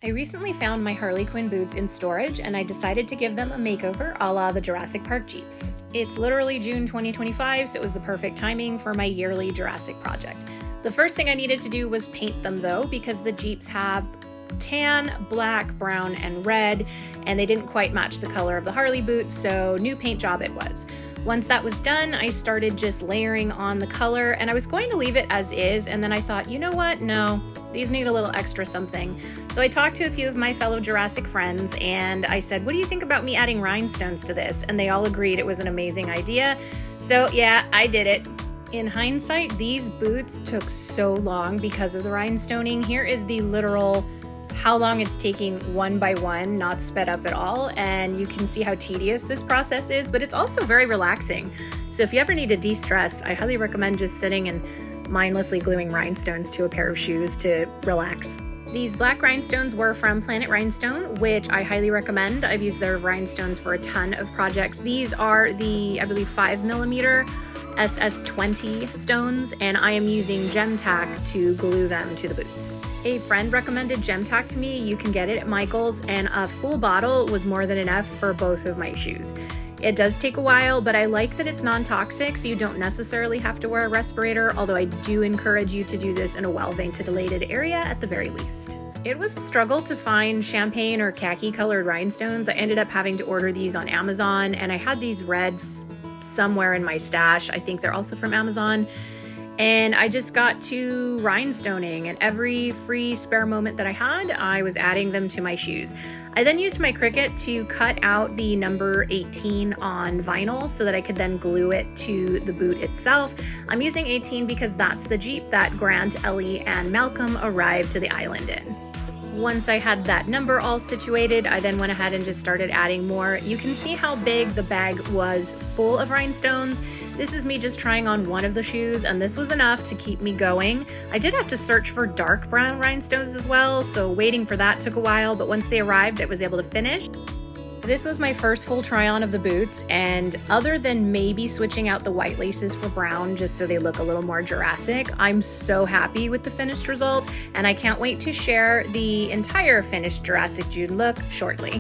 I recently found my Harley Quinn boots in storage and I decided to give them a makeover a la the Jurassic Park Jeeps. It's literally June 2025, so it was the perfect timing for my yearly Jurassic project. The first thing I needed to do was paint them though, because the Jeeps have tan, black, brown, and red, and they didn't quite match the color of the Harley boot, so new paint job it was. Once that was done, I started just layering on the color, and I was going to leave it as is, and then I thought, you know what, no, these need a little extra something. So I talked to a few of my fellow Jurassic friends, and I said, what do you think about me adding rhinestones to this? And they all agreed it was an amazing idea. So yeah, I did it. In hindsight, these boots took so long because of the rhinestoning. Here is the literal how long it's taking one by one, not sped up at all, and you can see how tedious this process is, but it's also very relaxing. So if you ever need to de-stress, I highly recommend just sitting and mindlessly gluing rhinestones to a pair of shoes to relax. These black rhinestones were from Planet Rhinestone, which I highly recommend. I've used their rhinestones for a ton of projects. These are the, I believe, 5mm SS20 stones, and I am using gem tack to glue them to the boots. A friend recommended gem tack to me. You can get it at Michael's, and a full bottle was more than enough for both of my shoes. It does take a while, but I like that it's non-toxic, so you don't necessarily have to wear a respirator, although I do encourage you to do this in a well-ventilated area at the very least. It was a struggle to find champagne or khaki colored rhinestones. I ended up having to order these on Amazon, and I had these reds somewhere in my stash. I think they're also from Amazon. And I just got to rhinestoning, and every free spare moment that I had, I was adding them to my shoes. I then used my Cricut to cut out the number 18 on vinyl so that I could then glue it to the boot itself. I'm using 18 because that's the Jeep that Grant, Ellie, and Malcolm arrived to the island in. Once I had that number all situated, I then went ahead and just started adding more. You can see how big the bag was full of rhinestones. This is me just trying on one of the shoes, and this was enough to keep me going. I did have to search for dark brown rhinestones as well, so waiting for that took a while, but once they arrived, I was able to finish. This was my first full try on of the boots, and other than maybe switching out the white laces for brown just so they look a little more Jurassic, I'm so happy with the finished result, and I can't wait to share the entire finished Jurassic June look shortly.